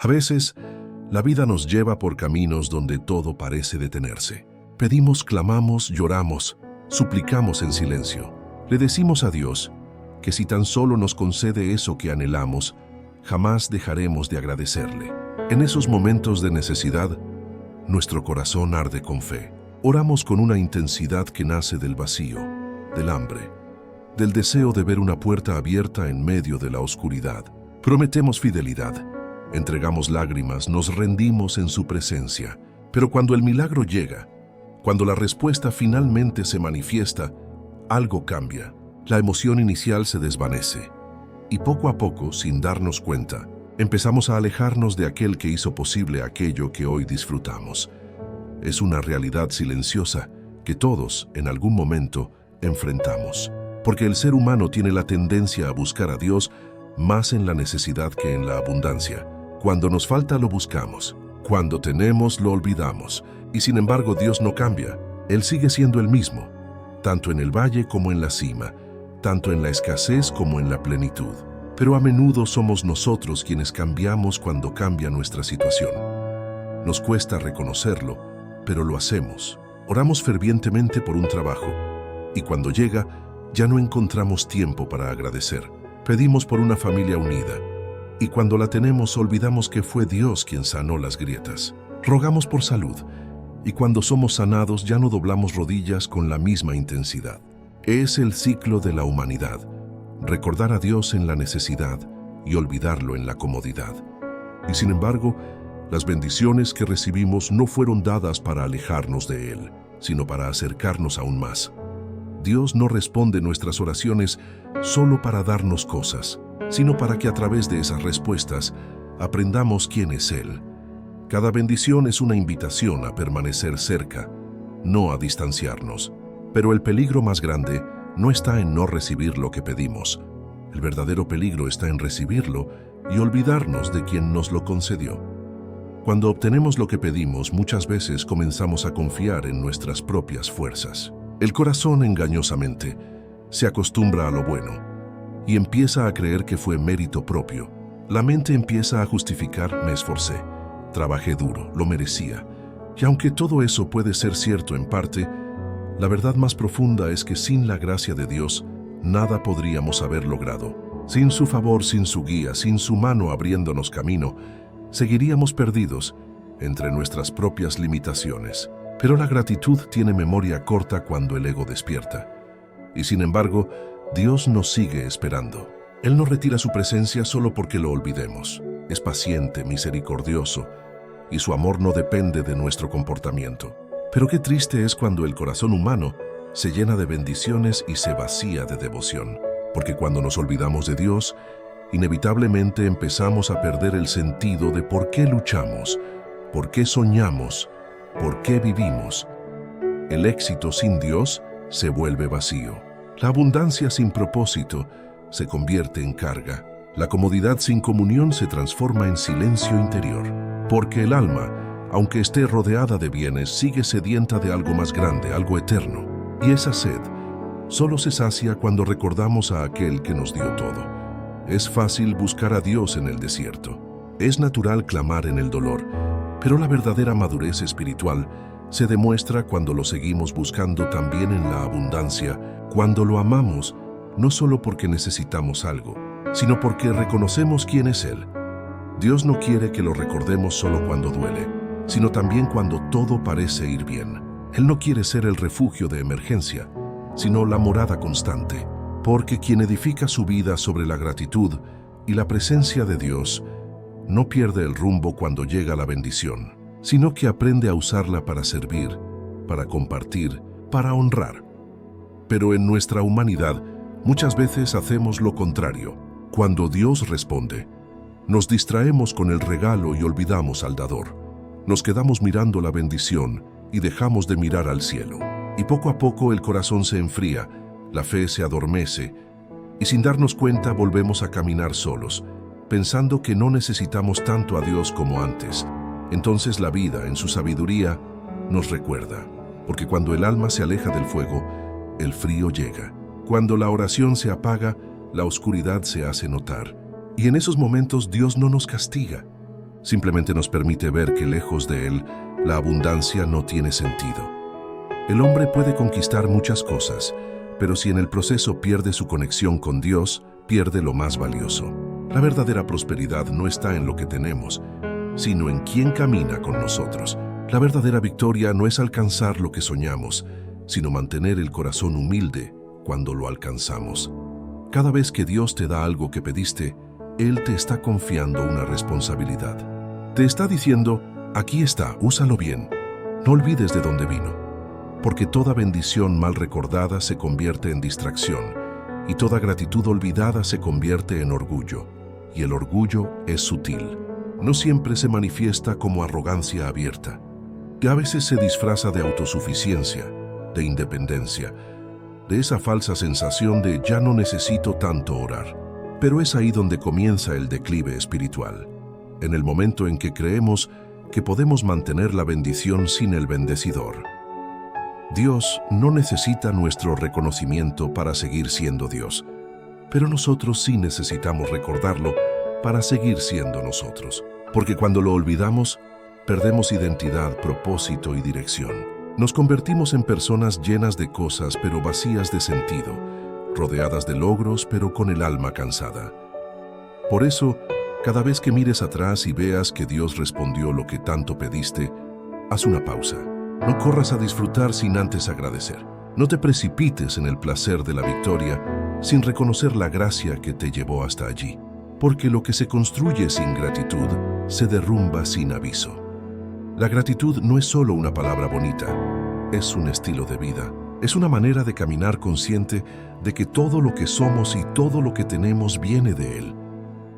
A veces, la vida nos lleva por caminos donde todo parece detenerse. Pedimos, clamamos, lloramos, suplicamos en silencio. Le decimos a Dios que si tan solo nos concede eso que anhelamos, jamás dejaremos de agradecerle. En esos momentos de necesidad, nuestro corazón arde con fe. Oramos con una intensidad que nace del vacío, del hambre, del deseo de ver una puerta abierta en medio de la oscuridad. Prometemos fidelidad, entregamos lágrimas, nos rendimos en su presencia. Pero cuando el milagro llega, cuando la respuesta finalmente se manifiesta, algo cambia. La emoción inicial se desvanece y poco a poco, sin darnos cuenta, empezamos a alejarnos de aquel que hizo posible aquello que hoy disfrutamos. Es una realidad silenciosa que todos, en algún momento, enfrentamos. Porque el ser humano tiene la tendencia a buscar a Dios más en la necesidad que en la abundancia. Cuando nos falta lo buscamos, cuando tenemos lo olvidamos. Y sin embargo Dios no cambia, Él sigue siendo el mismo, tanto en el valle como en la cima, tanto en la escasez como en la plenitud. Pero a menudo somos nosotros quienes cambiamos cuando cambia nuestra situación. Nos cuesta reconocerlo, pero lo hacemos. Oramos fervientemente por un trabajo, y cuando llega, ya no encontramos tiempo para agradecer. Pedimos por una familia unida, y cuando la tenemos olvidamos que fue Dios quien sanó las grietas. Rogamos por salud, y cuando somos sanados ya no doblamos rodillas con la misma intensidad. Es el ciclo de la humanidad, recordar a Dios en la necesidad y olvidarlo en la comodidad. Y sin embargo, las bendiciones que recibimos no fueron dadas para alejarnos de Él, sino para acercarnos aún más. Dios no responde nuestras oraciones solo para darnos cosas, sino para que a través de esas respuestas aprendamos quién es Él. Cada bendición es una invitación a permanecer cerca, no a distanciarnos. Pero el peligro más grande no está en no recibir lo que pedimos. El verdadero peligro está en recibirlo y olvidarnos de quien nos lo concedió. Cuando obtenemos lo que pedimos, muchas veces comenzamos a confiar en nuestras propias fuerzas. El corazón, engañosamente, se acostumbra a lo bueno y empieza a creer que fue mérito propio. La mente empieza a justificar: me esforcé, trabajé duro, lo merecía. Y aunque todo eso puede ser cierto en parte, la verdad más profunda es que sin la gracia de Dios, nada podríamos haber logrado. Sin su favor, sin su guía, sin su mano abriéndonos camino, seguiríamos perdidos entre nuestras propias limitaciones. Pero la gratitud tiene memoria corta cuando el ego despierta. Y sin embargo, Dios nos sigue esperando. Él no retira su presencia solo porque lo olvidemos. Es paciente, misericordioso, y su amor no depende de nuestro comportamiento. Pero qué triste es cuando el corazón humano se llena de bendiciones y se vacía de devoción. Porque cuando nos olvidamos de Dios, inevitablemente empezamos a perder el sentido de por qué luchamos, por qué soñamos, por qué vivimos. El éxito sin Dios se vuelve vacío. La abundancia sin propósito se convierte en carga. La comodidad sin comunión se transforma en silencio interior. Porque el alma, aunque esté rodeada de bienes, sigue sedienta de algo más grande, algo eterno. Y esa sed solo se sacia cuando recordamos a aquel que nos dio todo. Es fácil buscar a Dios en el desierto. Es natural clamar en el dolor. Pero la verdadera madurez espiritual se demuestra cuando lo seguimos buscando también en la abundancia, cuando lo amamos, no solo porque necesitamos algo, sino porque reconocemos quién es Él. Dios no quiere que lo recordemos solo cuando duele, sino también cuando todo parece ir bien. Él no quiere ser el refugio de emergencia, sino la morada constante, porque quien edifica su vida sobre la gratitud y la presencia de Dios no pierde el rumbo cuando llega la bendición, sino que aprende a usarla para servir, para compartir, para honrar. Pero en nuestra humanidad, muchas veces hacemos lo contrario. Cuando Dios responde, nos distraemos con el regalo y olvidamos al dador. Nos quedamos mirando la bendición y dejamos de mirar al cielo. Y poco a poco el corazón se enfría, la fe se adormece, y sin darnos cuenta volvemos a caminar solos, pensando que no necesitamos tanto a Dios como antes. Entonces la vida, en su sabiduría, nos recuerda, porque cuando el alma se aleja del fuego, el frío llega. Cuando la oración se apaga, la oscuridad se hace notar. Y en esos momentos Dios no nos castiga, simplemente nos permite ver que lejos de Él, la abundancia no tiene sentido. El hombre puede conquistar muchas cosas, pero si en el proceso pierde su conexión con Dios, pierde lo más valioso. La verdadera prosperidad no está en lo que tenemos, sino en quién camina con nosotros. La verdadera victoria no es alcanzar lo que soñamos, sino mantener el corazón humilde cuando lo alcanzamos. Cada vez que Dios te da algo que pediste, Él te está confiando una responsabilidad. Te está diciendo, aquí está, úsalo bien. No olvides de dónde vino. Porque toda bendición mal recordada se convierte en distracción, y toda gratitud olvidada se convierte en orgullo. Y el orgullo es sutil. No siempre se manifiesta como arrogancia abierta, que a veces se disfraza de autosuficiencia, de independencia, de esa falsa sensación de ya no necesito tanto orar. Pero es ahí donde comienza el declive espiritual, en el momento en que creemos que podemos mantener la bendición sin el bendecidor. Dios no necesita nuestro reconocimiento para seguir siendo Dios, pero nosotros sí necesitamos recordarlo para seguir siendo nosotros. Porque cuando lo olvidamos, perdemos identidad, propósito y dirección. Nos convertimos en personas llenas de cosas pero vacías de sentido, rodeadas de logros pero con el alma cansada. Por eso, cada vez que mires atrás y veas que Dios respondió lo que tanto pediste, haz una pausa. No corras a disfrutar sin antes agradecer. No te precipites en el placer de la victoria sin reconocer la gracia que te llevó hasta allí. Porque lo que se construye sin gratitud se derrumba sin aviso. La gratitud no es solo una palabra bonita, es un estilo de vida. Es una manera de caminar consciente de que todo lo que somos y todo lo que tenemos viene de Él.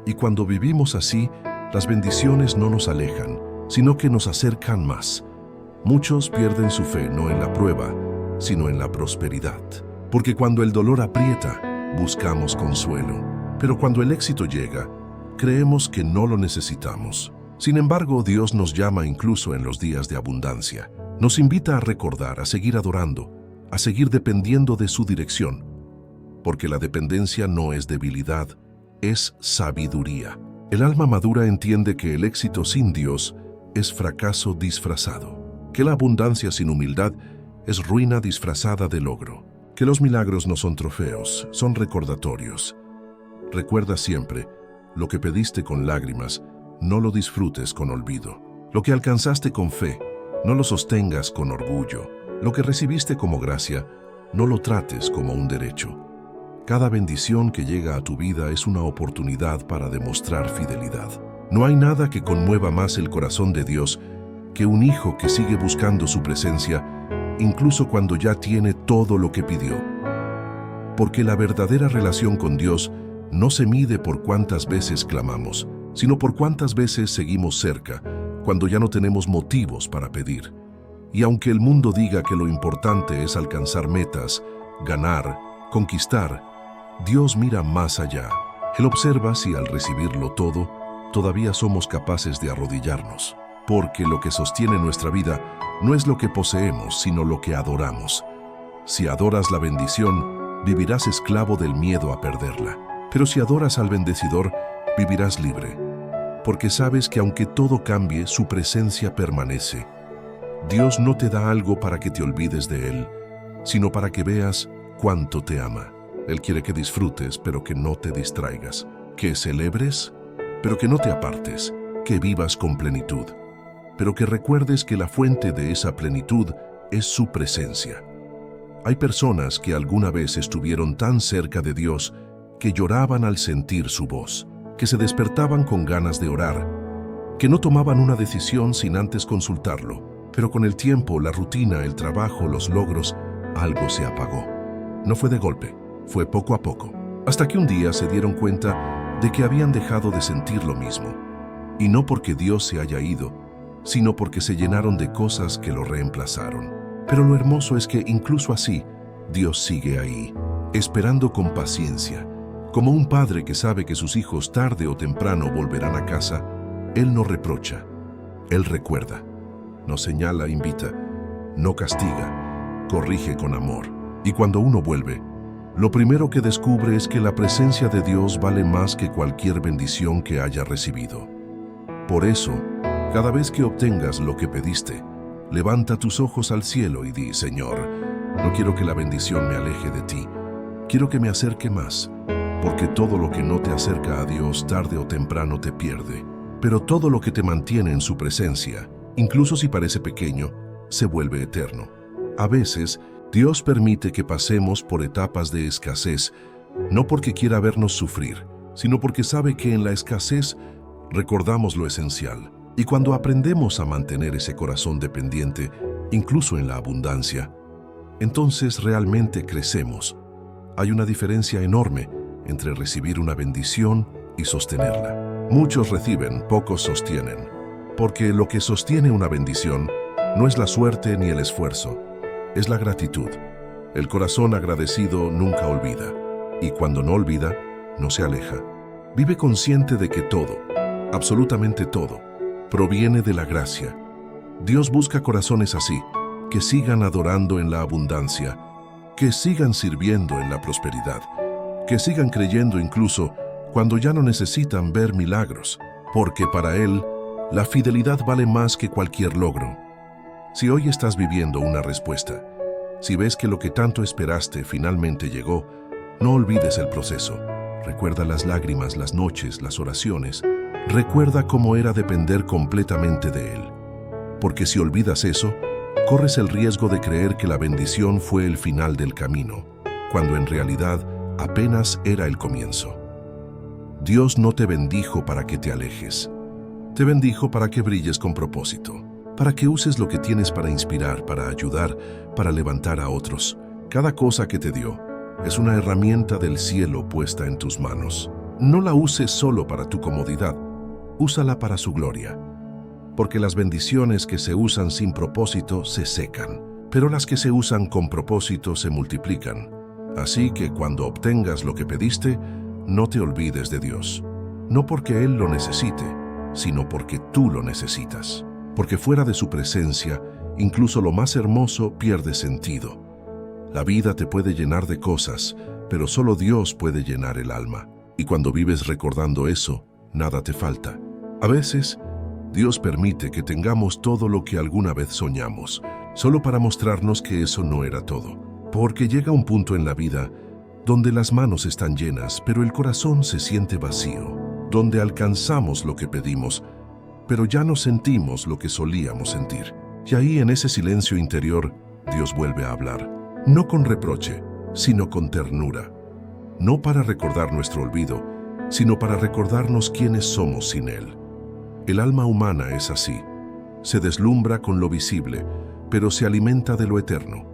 Y cuando vivimos así, las bendiciones no nos alejan, sino que nos acercan más. Muchos pierden su fe no en la prueba, sino en la prosperidad. Porque cuando el dolor aprieta, buscamos consuelo. Pero cuando el éxito llega, creemos que no lo necesitamos. Sin embargo, Dios nos llama incluso en los días de abundancia. Nos invita a recordar, a seguir adorando, a seguir dependiendo de su dirección. Porque la dependencia no es debilidad, es sabiduría. El alma madura entiende que el éxito sin Dios es fracaso disfrazado. Que la abundancia sin humildad es ruina disfrazada de logro. Que los milagros no son trofeos, son recordatorios. Recuerda siempre, lo que pediste con lágrimas, no lo disfrutes con olvido. Lo que alcanzaste con fe, no lo sostengas con orgullo. Lo que recibiste como gracia, no lo trates como un derecho. Cada bendición que llega a tu vida es una oportunidad para demostrar fidelidad. No hay nada que conmueva más el corazón de Dios que un hijo que sigue buscando su presencia, incluso cuando ya tiene todo lo que pidió. Porque la verdadera relación con Dios no se mide por cuántas veces clamamos, sino por cuántas veces seguimos cerca, cuando ya no tenemos motivos para pedir. Y aunque el mundo diga que lo importante es alcanzar metas, ganar, conquistar, Dios mira más allá. Él observa si al recibirlo todo, todavía somos capaces de arrodillarnos. Porque lo que sostiene nuestra vida no es lo que poseemos, sino lo que adoramos. Si adoras la bendición, vivirás esclavo del miedo a perderla. Pero si adoras al bendecidor, vivirás libre. Porque sabes que aunque todo cambie, su presencia permanece. Dios no te da algo para que te olvides de Él, sino para que veas cuánto te ama. Él quiere que disfrutes, pero que no te distraigas. Que celebres, pero que no te apartes. Que vivas con plenitud. Pero que recuerdes que la fuente de esa plenitud es su presencia. Hay personas que alguna vez estuvieron tan cerca de Dios que lloraban al sentir su voz, que se despertaban con ganas de orar, que no tomaban una decisión sin antes consultarlo, pero con el tiempo, la rutina, el trabajo, los logros, algo se apagó. No fue de golpe, fue poco a poco, hasta que un día se dieron cuenta de que habían dejado de sentir lo mismo. Y no porque Dios se haya ido, sino porque se llenaron de cosas que lo reemplazaron. Pero lo hermoso es que incluso así, Dios sigue ahí, esperando con paciencia. Como un padre que sabe que sus hijos tarde o temprano volverán a casa, Él no reprocha, Él recuerda, no señala, invita, no castiga, corrige con amor. Y cuando uno vuelve, lo primero que descubre es que la presencia de Dios vale más que cualquier bendición que haya recibido. Por eso, cada vez que obtengas lo que pediste, levanta tus ojos al cielo y di: Señor, no quiero que la bendición me aleje de ti, quiero que me acerque más, porque todo lo que no te acerca a Dios tarde o temprano te pierde, pero todo lo que te mantiene en su presencia, incluso si parece pequeño, se vuelve eterno. A veces, Dios permite que pasemos por etapas de escasez, no porque quiera vernos sufrir, sino porque sabe que en la escasez recordamos lo esencial. Y cuando aprendemos a mantener ese corazón dependiente, incluso en la abundancia, entonces realmente crecemos. Hay una diferencia enorme entre recibir una bendición y sostenerla. Muchos reciben, pocos sostienen, porque lo que sostiene una bendición no es la suerte ni el esfuerzo, es la gratitud. El corazón agradecido nunca olvida, y cuando no olvida, no se aleja. Vive consciente de que todo, absolutamente todo, proviene de la gracia. Dios busca corazones así, que sigan adorando en la abundancia, que sigan sirviendo en la prosperidad, que sigan creyendo incluso cuando ya no necesitan ver milagros, porque para Él, la fidelidad vale más que cualquier logro. Si hoy estás viviendo una respuesta, si ves que lo que tanto esperaste finalmente llegó, no olvides el proceso. Recuerda las lágrimas, las noches, las oraciones. Recuerda cómo era depender completamente de Él. Porque si olvidas eso, corres el riesgo de creer que la bendición fue el final del camino, cuando en realidad apenas era el comienzo. Dios no te bendijo para que te alejes. Te bendijo para que brilles con propósito, para que uses lo que tienes para inspirar, para ayudar, para levantar a otros. Cada cosa que te dio es una herramienta del cielo puesta en tus manos. No la uses solo para tu comodidad, úsala para su gloria. Porque las bendiciones que se usan sin propósito se secan, pero las que se usan con propósito se multiplican. Así que cuando obtengas lo que pediste, no te olvides de Dios. No porque Él lo necesite, sino porque tú lo necesitas. Porque fuera de su presencia, incluso lo más hermoso pierde sentido. La vida te puede llenar de cosas, pero solo Dios puede llenar el alma. Y cuando vives recordando eso, nada te falta. A veces, Dios permite que tengamos todo lo que alguna vez soñamos, solo para mostrarnos que eso no era todo. Porque llega un punto en la vida donde las manos están llenas, pero el corazón se siente vacío, donde alcanzamos lo que pedimos, pero ya no sentimos lo que solíamos sentir. Y ahí, en ese silencio interior, Dios vuelve a hablar, no con reproche, sino con ternura. No para recordar nuestro olvido, sino para recordarnos quiénes somos sin Él. El alma humana es así. Se deslumbra con lo visible, pero se alimenta de lo eterno.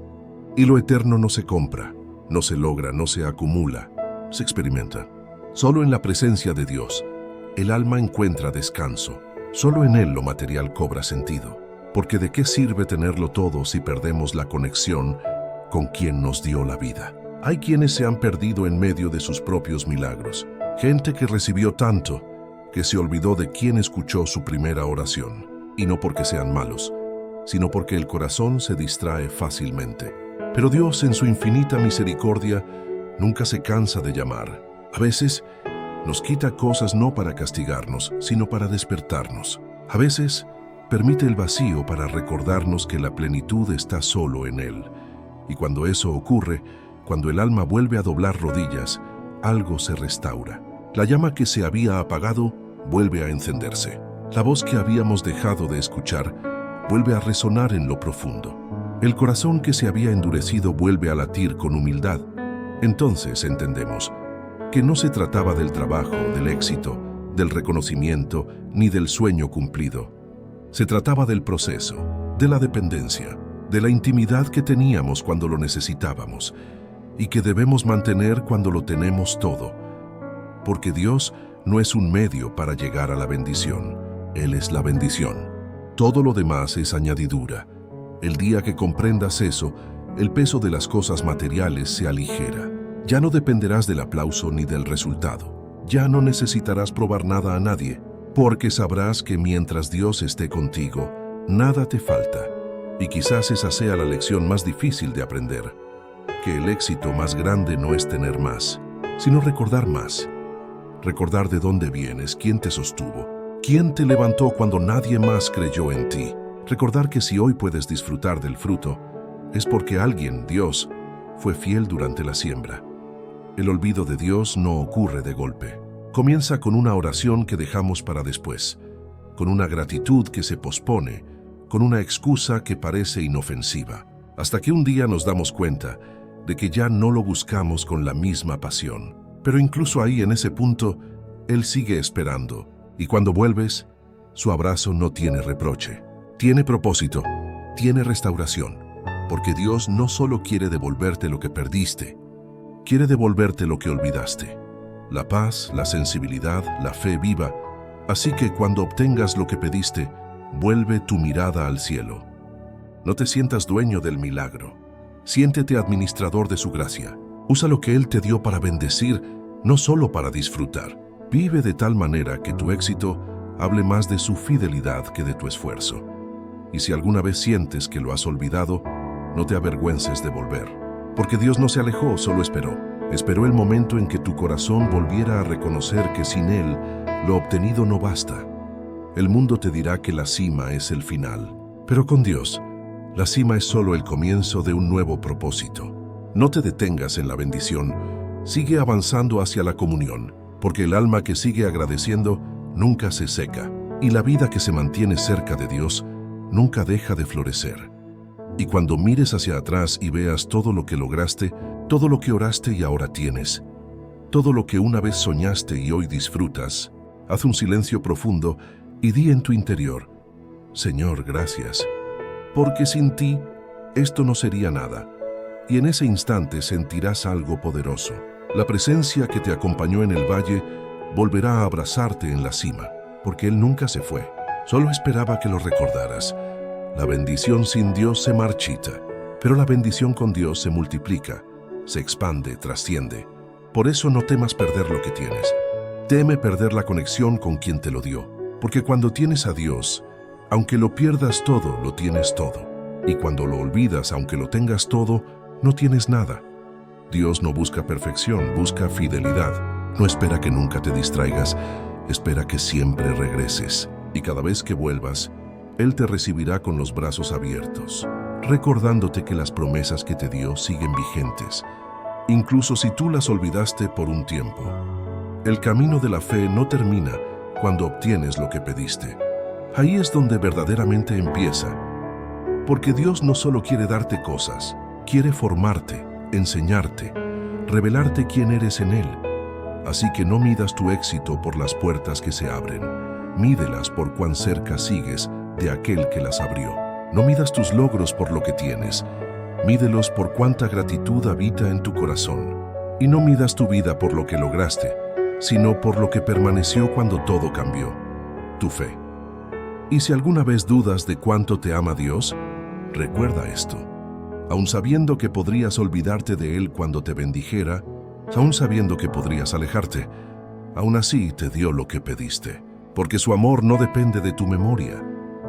Y lo eterno no se compra, no se logra, no se acumula, se experimenta. Solo en la presencia de Dios, el alma encuentra descanso. Solo en Él lo material cobra sentido. Porque ¿de qué sirve tenerlo todo si perdemos la conexión con quien nos dio la vida? Hay quienes se han perdido en medio de sus propios milagros. Gente que recibió tanto que se olvidó de quién escuchó su primera oración. Y no porque sean malos, sino porque el corazón se distrae fácilmente. Pero Dios, en su infinita misericordia, nunca se cansa de llamar. A veces, nos quita cosas no para castigarnos, sino para despertarnos. A veces, permite el vacío para recordarnos que la plenitud está solo en Él. Y cuando eso ocurre, cuando el alma vuelve a doblar rodillas, algo se restaura. La llama que se había apagado vuelve a encenderse. La voz que habíamos dejado de escuchar vuelve a resonar en lo profundo. El corazón que se había endurecido vuelve a latir con humildad. Entonces entendemos que no se trataba del trabajo, del éxito, del reconocimiento, ni del sueño cumplido. Se trataba del proceso, de la dependencia, de la intimidad que teníamos cuando lo necesitábamos y que debemos mantener cuando lo tenemos todo. Porque Dios no es un medio para llegar a la bendición, Él es la bendición. Todo lo demás es añadidura. El día que comprendas eso, el peso de las cosas materiales se aligera. Ya no dependerás del aplauso ni del resultado. Ya no necesitarás probar nada a nadie, porque sabrás que mientras Dios esté contigo, nada te falta. Y quizás esa sea la lección más difícil de aprender, que el éxito más grande no es tener más, sino recordar más. Recordar de dónde vienes, quién te sostuvo, ¿Quién te levantó cuando nadie más creyó en ti? Recordar que si hoy puedes disfrutar del fruto, es porque alguien, Dios, fue fiel durante la siembra. El olvido de Dios no ocurre de golpe. Comienza con una oración que dejamos para después, con una gratitud que se pospone, con una excusa que parece inofensiva, hasta que un día nos damos cuenta de que ya no lo buscamos con la misma pasión. Pero incluso ahí, en ese punto, Él sigue esperando, y cuando vuelves, su abrazo no tiene reproche. Tiene propósito, tiene restauración, porque Dios no solo quiere devolverte lo que perdiste, quiere devolverte lo que olvidaste. La paz, la sensibilidad, la fe viva. Así que cuando obtengas lo que pediste, vuelve tu mirada al cielo. No te sientas dueño del milagro. Siéntete administrador de su gracia. Usa lo que Él te dio para bendecir, no solo para disfrutar. Vive de tal manera que tu éxito hable más de su fidelidad que de tu esfuerzo. Y si alguna vez sientes que lo has olvidado, no te avergüences de volver. Porque Dios no se alejó, solo esperó. Esperó el momento en que tu corazón volviera a reconocer que sin Él, lo obtenido no basta. El mundo te dirá que la cima es el final. Pero con Dios, la cima es solo el comienzo de un nuevo propósito. No te detengas en la bendición. Sigue avanzando hacia la comunión, porque el alma que sigue agradeciendo nunca se seca, y la vida que se mantiene cerca de Dios nunca deja de florecer. Y cuando mires hacia atrás y veas todo lo que lograste, todo lo que oraste y ahora tienes, todo lo que una vez soñaste y hoy disfrutas, haz un silencio profundo y di en tu interior: Señor, gracias, porque sin ti esto no sería nada. Y en ese instante sentirás algo poderoso. La presencia que te acompañó en el valle volverá a abrazarte en la cima, porque Él nunca se fue, solo esperaba que lo recordaras. La bendición sin Dios se marchita, pero la bendición con Dios se multiplica, se expande, trasciende. Por eso no temas perder lo que tienes. Teme perder la conexión con quien te lo dio, porque cuando tienes a Dios, aunque lo pierdas todo, lo tienes todo. Y cuando lo olvidas, aunque lo tengas todo, no tienes nada. Dios no busca perfección, busca fidelidad. No espera que nunca te distraigas, espera que siempre regreses. Y cada vez que vuelvas, Él te recibirá con los brazos abiertos, recordándote que las promesas que te dio siguen vigentes, incluso si tú las olvidaste por un tiempo. El camino de la fe no termina cuando obtienes lo que pediste. Ahí es donde verdaderamente empieza, porque Dios no solo quiere darte cosas, quiere formarte, enseñarte, revelarte quién eres en Él. Así que no midas tu éxito por las puertas que se abren, mídelas por cuán cerca sigues de aquel que las abrió. No midas tus logros por lo que tienes, mídelos por cuánta gratitud habita en tu corazón. Y no midas tu vida por lo que lograste, sino por lo que permaneció cuando todo cambió, tu fe. Y si alguna vez dudas de cuánto te ama Dios, recuerda esto. Aun sabiendo que podrías olvidarte de Él cuando te bendijera, aun sabiendo que podrías alejarte, aún así te dio lo que pediste, porque su amor no depende de tu memoria,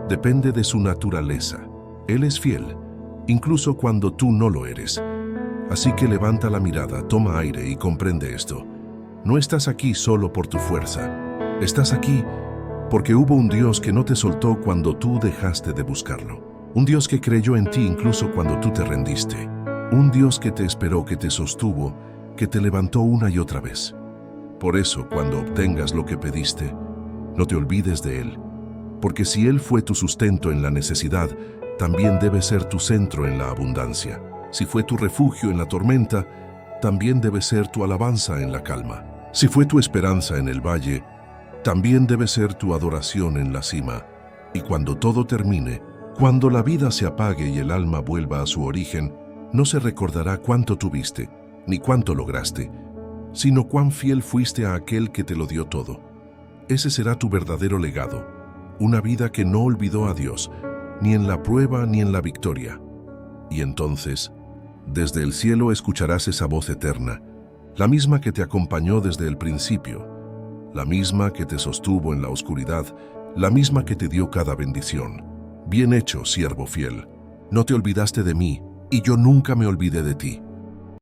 depende de su naturaleza. Él es fiel, incluso cuando tú no lo eres. Así que levanta la mirada, toma aire y comprende esto. No estás aquí solo por tu fuerza. Estás aquí porque hubo un Dios que no te soltó cuando tú dejaste de buscarlo. Un Dios que creyó en ti incluso cuando tú te rendiste. Un Dios que te esperó, que te sostuvo, que te levantó una y otra vez. Por eso, cuando obtengas lo que pediste, no te olvides de Él. Porque si Él fue tu sustento en la necesidad, también debe ser tu centro en la abundancia. Si fue tu refugio en la tormenta, también debe ser tu alabanza en la calma. Si fue tu esperanza en el valle, también debe ser tu adoración en la cima. Y cuando todo termine, cuando la vida se apague y el alma vuelva a su origen, no se recordará cuánto tuviste, ni cuánto lograste, sino cuán fiel fuiste a aquel que te lo dio todo. Ese será tu verdadero legado, una vida que no olvidó a Dios, ni en la prueba ni en la victoria. Y entonces, desde el cielo escucharás esa voz eterna, la misma que te acompañó desde el principio, la misma que te sostuvo en la oscuridad, la misma que te dio cada bendición. Bien hecho, siervo fiel. No te olvidaste de mí, y yo nunca me olvidé de ti.